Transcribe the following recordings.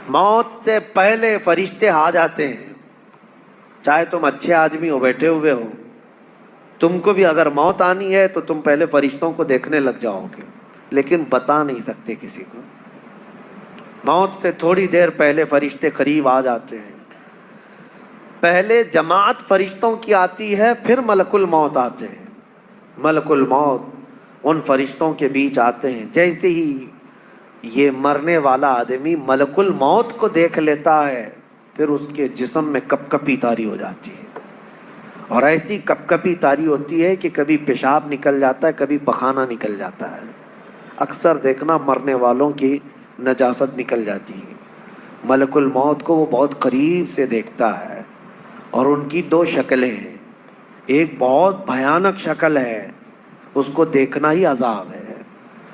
موت سے پہلے فرشتے آ جاتے ہیں. چاہے تم اچھے آدمی ہو، بیٹھے ہوئے ہو، تم کو بھی اگر موت آنی ہے تو تم پہلے فرشتوں کو دیکھنے لگ جاؤ گے، لیکن بتا نہیں سکتے کسی کو. موت سے تھوڑی دیر پہلے فرشتے قریب آ جاتے ہیں. پہلے جماعت فرشتوں کی آتی ہے، پھر ملک الموت آتے ہیں. ملک الموت ان فرشتوں کے بیچ آتے ہیں. جیسے ہی یہ مرنے والا آدمی ملک الموت کو دیکھ لیتا ہے، پھر اس کے جسم میں کپ کپی طاری ہو جاتی ہے. اور ایسی کپ کپی طاری ہوتی ہے کہ کبھی پیشاب نکل جاتا ہے، کبھی پخانہ نکل جاتا ہے. اکثر دیکھنا مرنے والوں کی نجاست نکل جاتی ہے. ملک الموت کو وہ بہت قریب سے دیکھتا ہے، اور ان کی دو شکلیں ہیں. ایک بہت بھیانک شکل ہے، اس کو دیکھنا ہی عذاب ہے،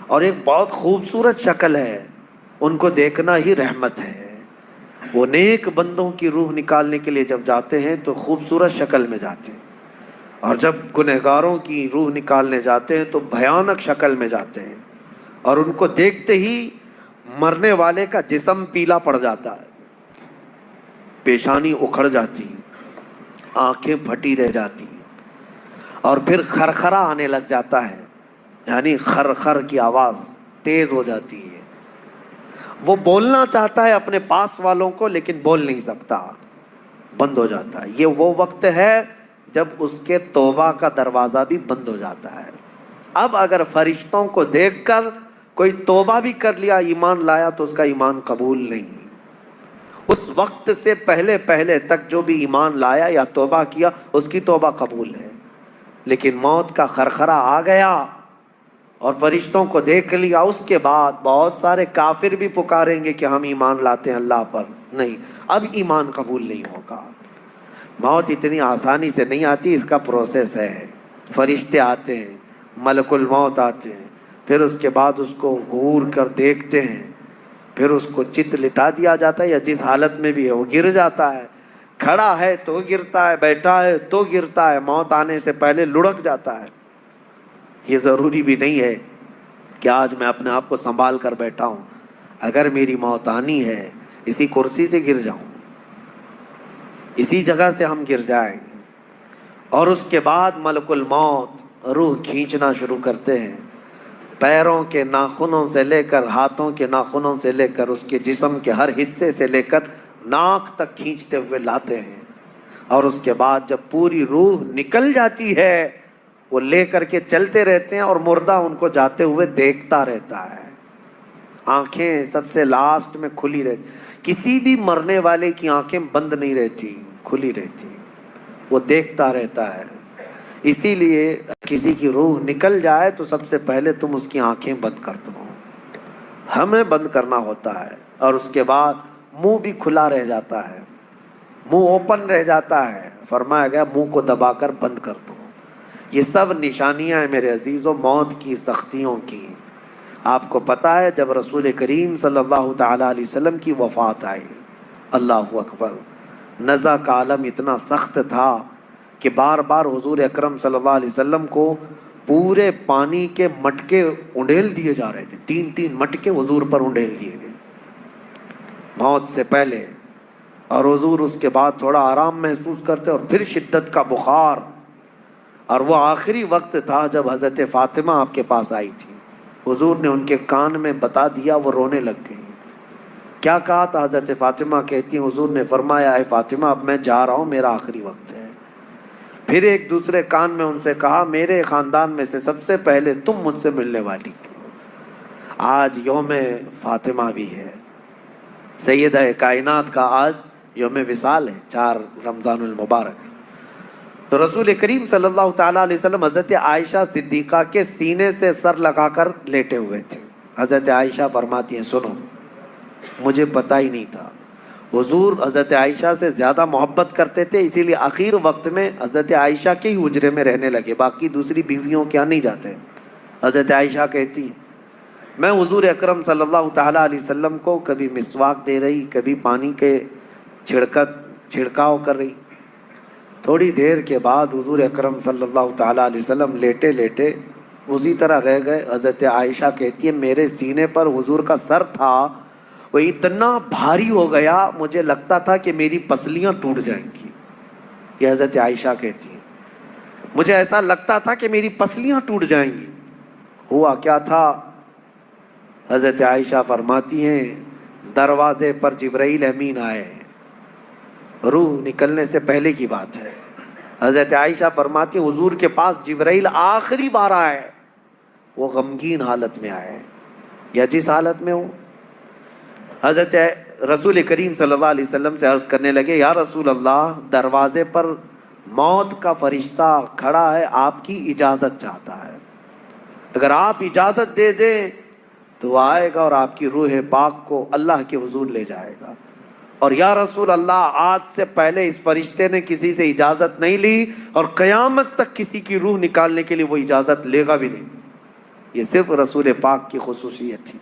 اور ایک بہت خوبصورت شکل ہے، ان کو دیکھنا ہی رحمت ہے. وہ نیک بندوں کی روح نکالنے کے لیے جب جاتے ہیں تو خوبصورت شکل میں جاتے ہیں، اور جب گنہگاروں کی روح نکالنے جاتے ہیں تو بھیانک شکل میں جاتے ہیں. اور ان کو دیکھتے ہی مرنے والے کا جسم پیلا پڑ جاتا ہے، پیشانی اکھڑ جاتی، آنکھیں پھٹی رہ جاتی، اور پھر خرخرا آنے لگ جاتا ہے، یعنی خرخر کی آواز تیز ہو جاتی ہے. وہ بولنا چاہتا ہے اپنے پاس والوں کو، لیکن بول نہیں سکتا، بند ہو جاتا ہے. یہ وہ وقت ہے جب اس کے توبہ کا دروازہ بھی بند ہو جاتا ہے. اب اگر فرشتوں کو دیکھ کر کوئی توبہ بھی کر لیا، ایمان لایا، تو اس کا ایمان قبول نہیں. اس وقت سے پہلے پہلے تک جو بھی ایمان لایا یا توبہ کیا، اس کی توبہ قبول ہے. لیکن موت کا خرخرہ آ گیا اور فرشتوں کو دیکھ لیا، اس کے بعد بہت سارے کافر بھی پکاریں گے کہ ہم ایمان لاتے ہیں اللہ پر. نہیں، اب ایمان قبول نہیں ہوگا. موت اتنی آسانی سے نہیں آتی، اس کا پروسیس ہے. فرشتے آتے ہیں، ملک الموت آتے ہیں، پھر اس کے بعد اس کو گھور کر دیکھتے ہیں، پھر اس کو چت لٹا دیا جاتا ہے، یا جس حالت میں بھی ہے وہ گر جاتا ہے. کھڑا ہے تو گرتا ہے، بیٹھا ہے تو گرتا ہے، موت آنے سے پہلے لڑک جاتا ہے. یہ ضروری بھی نہیں ہے کہ آج میں اپنے آپ کو سنبھال کر بیٹھا ہوں. اگر میری موت آنی ہے، اسی کرسی سے گر جاؤں، اسی جگہ سے ہم گر جائیں. اور اس کے بعد ملک الموت روح کھینچنا شروع کرتے ہیں. پیروں کے ناخنوں سے لے کر، ہاتھوں کے ناخنوں سے لے کر، اس کے جسم کے ہر حصے سے لے کر ناک تک کھینچتے ہوئے لاتے ہیں. اور اس کے بعد جب پوری روح نکل جاتی ہے، وہ لے کر کے چلتے رہتے ہیں، اور مردہ ان کو جاتے ہوئے دیکھتا رہتا ہے. آنکھیں سب سے لاسٹ میں کھلی رہتی. کسی بھی مرنے والے کی آنکھیں بند نہیں رہتی، کھلی رہتی، وہ دیکھتا رہتا ہے. اسی لیے کسی کی روح نکل جائے تو سب سے پہلے تم اس کی آنکھیں بند کر دو. ہمیں بند کرنا ہوتا ہے. اور اس کے بعد منہ بھی کھلا رہ جاتا ہے، منہ اوپن رہ جاتا ہے. فرمایا گیا منہ کو دبا کر بند کر دو. یہ سب نشانیاں ہیں میرے عزیزوں موت کی سختیوں کی. آپ کو پتہ ہے جب رسول کریم صلی اللہ تعالی علیہ وسلم کی وفات آئی، اللہ اکبر، نزع کا عالم اتنا سخت تھا کہ بار بار حضور اکرم صلی اللہ علیہ وسلم کو پورے پانی کے مٹکے انڈیل دیے جا رہے تھے. 3 مٹکے حضور پر انڈیل دیے گئے موت سے پہلے. اور حضور اس کے بعد تھوڑا آرام محسوس کرتے، اور پھر شدت کا بخار. اور وہ آخری وقت تھا جب حضرت فاطمہ آپ کے پاس آئی تھی. حضور نے ان کے کان میں بتا دیا، وہ رونے لگ گئی. کیا کہا تھا؟ حضرت فاطمہ کہتی ہیں حضور نے فرمایا اے فاطمہ اب میں جا رہا ہوں، میرا آخری وقت ہے. پھر ایک دوسرے کان میں ان سے کہا میرے خاندان میں سے سب سے پہلے تم مجھ سے ملنے والی. آج یوم فاطمہ بھی ہے، سیدہ کائنات کا آج یوم وصال ہے، 4 رمضان المبارک. تو رسول کریم صلی اللہ تعالیٰ علیہ وسلم حضرت عائشہ صدیقہ کے سینے سے سر لگا کر لیٹے ہوئے تھے. حضرت عائشہ فرماتی ہیں سنو، مجھے پتہ ہی نہیں تھا. حضور حضرت عائشہ سے زیادہ محبت کرتے تھے، اسی لیے آخر وقت میں حضرت عائشہ کے ہی حجرے میں رہنے لگے، باقی دوسری بیویوں کیا نہیں جاتے. حضرت عائشہ کہتی ہیں میں حضور اکرم صلی اللہ تعالیٰ علیہ وسلم کو کبھی مسواک دے رہی، کبھی پانی کے چھڑکاؤ کر رہی. تھوڑی دیر کے بعد حضور اکرم صلی اللہ تعالیٰ علیہ وسلم لیٹے لیٹے اسی طرح رہ گئے. حضرت عائشہ کہتی ہے میرے سینے پر حضور کا سر تھا، وہ اتنا بھاری ہو گیا مجھے لگتا تھا کہ میری پسلیاں ٹوٹ جائیں گی. یہ حضرت عائشہ کہتی ہیں مجھے ایسا لگتا تھا کہ میری پسلیاں ٹوٹ جائیں گی. ہوا کیا تھا؟ حضرت عائشہ فرماتی ہیں دروازے پر جبرائیل امین آئے، روح نکلنے سے پہلے کی بات ہے. حضرت عائشہ فرماتی ہیں حضور کے پاس جبرائیل آخری بار آئے، وہ غمگین حالت میں آئے یا جس حالت میں ہو. حضرت رسول کریم صلی اللہ علیہ وسلم سے عرض کرنے لگے یا رسول اللہ، دروازے پر موت کا فرشتہ کھڑا ہے، آپ کی اجازت چاہتا ہے، اگر آپ اجازت دے دیں تو وہ آئے گا اور آپ کی روح پاک کو اللہ کے حضور لے جائے گا. اور یا رسول اللہ، آج سے پہلے اس فرشتے نے کسی سے اجازت نہیں لی اور قیامت تک کسی کی روح نکالنے کے لیے وہ اجازت لے گا بھی نہیں. یہ صرف رسول پاک کی خصوصیت تھی.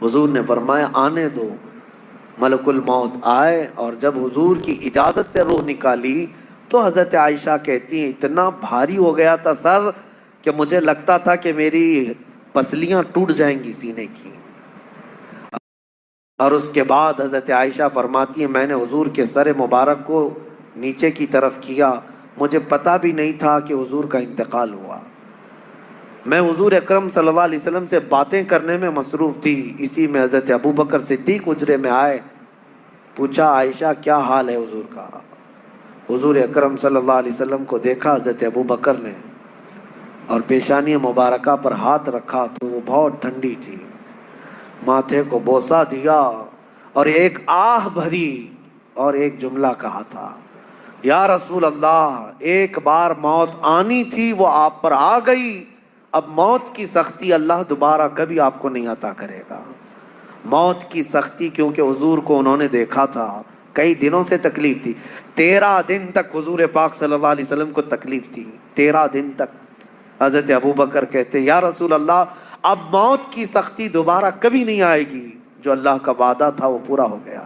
حضور نے فرمایا آنے دو. ملک الموت آئے اور جب حضور کی اجازت سے روح نکالی تو حضرت عائشہ کہتی ہیں اتنا بھاری ہو گیا تھا سر کہ مجھے لگتا تھا کہ میری پسلیاں ٹوٹ جائیں گی سینے کی. اور اس کے بعد حضرت عائشہ فرماتی ہیں میں نے حضور کے سر مبارک کو نیچے کی طرف کیا، مجھے پتہ بھی نہیں تھا کہ حضور کا انتقال ہوا. میں حضور اکرم صلی اللہ علیہ وسلم سے باتیں کرنے میں مصروف تھی، اسی میں حضرت ابو بکر صدیق حجرے میں آئے. پوچھا عائشہ کیا حال ہے حضور کا؟ حضور اکرم صلی اللہ علیہ وسلم کو دیکھا حضرت ابو بکر نے اور پیشانی مبارکہ پر ہاتھ رکھا تو وہ بہت ٹھنڈی تھی. ماتھے کو بوسہ دیا اور ایک آہ بھری اور ایک جملہ کہا تھا یا رسول اللہ، ایک بار موت آنی تھی وہ آپ پر آ گئی، اب موت کی سختی اللہ دوبارہ کبھی آپ کو نہیں عطا کرے گا. موت کی سختی کیونکہ حضور کو انہوں نے دیکھا تھا، کئی دنوں سے تکلیف تھی. 13 دن تک حضور پاک صلی اللہ علیہ وسلم کو تکلیف تھی، 13 دن تک. حضرت ابو بکر کہتے یا رسول اللہ، اب موت کی سختی دوبارہ کبھی نہیں آئے گی، جو اللہ کا وعدہ تھا وہ پورا ہو گیا.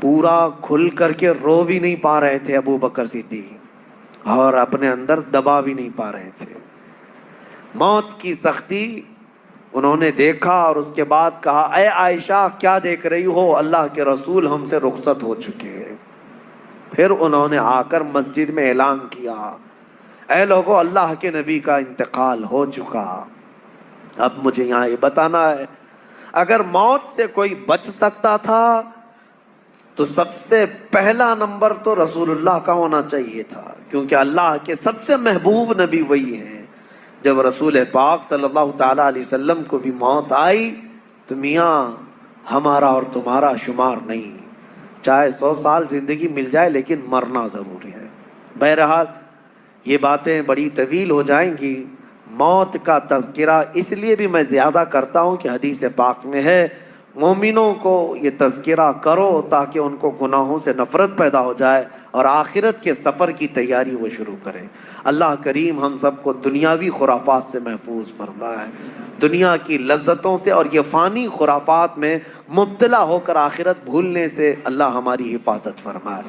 پورا کھل کر کے رو بھی نہیں پا رہے تھے ابو بکر صدیق اور اپنے اندر دبا بھی نہیں پا رہے تھے. موت کی سختی انہوں نے دیکھا اور اس کے بعد کہا اے عائشہ کیا دیکھ رہی ہو، اللہ کے رسول ہم سے رخصت ہو چکے ہیں. پھر انہوں نے آ کر مسجد میں اعلان کیا اے لوگو، اللہ کے نبی کا انتقال ہو چکا. اب مجھے یہاں یہ بتانا ہے اگر موت سے کوئی بچ سکتا تھا تو سب سے پہلا نمبر تو رسول اللہ کا ہونا چاہیے تھا، کیونکہ اللہ کے سب سے محبوب نبی وہی ہیں. جب رسول پاک صلی اللہ تعالی علیہ وسلم کو بھی موت آئی تو میاں ہمارا اور تمہارا شمار نہیں، چاہے 100 سال زندگی مل جائے لیکن مرنا ضروری ہے. بہرحال یہ باتیں بڑی طویل ہو جائیں گی. موت کا تذکرہ اس لیے بھی میں زیادہ کرتا ہوں کہ حدیث پاک میں ہے مومنوں کو یہ تذکرہ کرو تاکہ ان کو گناہوں سے نفرت پیدا ہو جائے اور آخرت کے سفر کی تیاری وہ شروع کریں. اللہ کریم ہم سب کو دنیاوی خرافات سے محفوظ فرمائے، دنیا کی لذتوں سے اور یہ فانی خرافات میں مبتلا ہو کر آخرت بھولنے سے اللہ ہماری حفاظت فرمائے.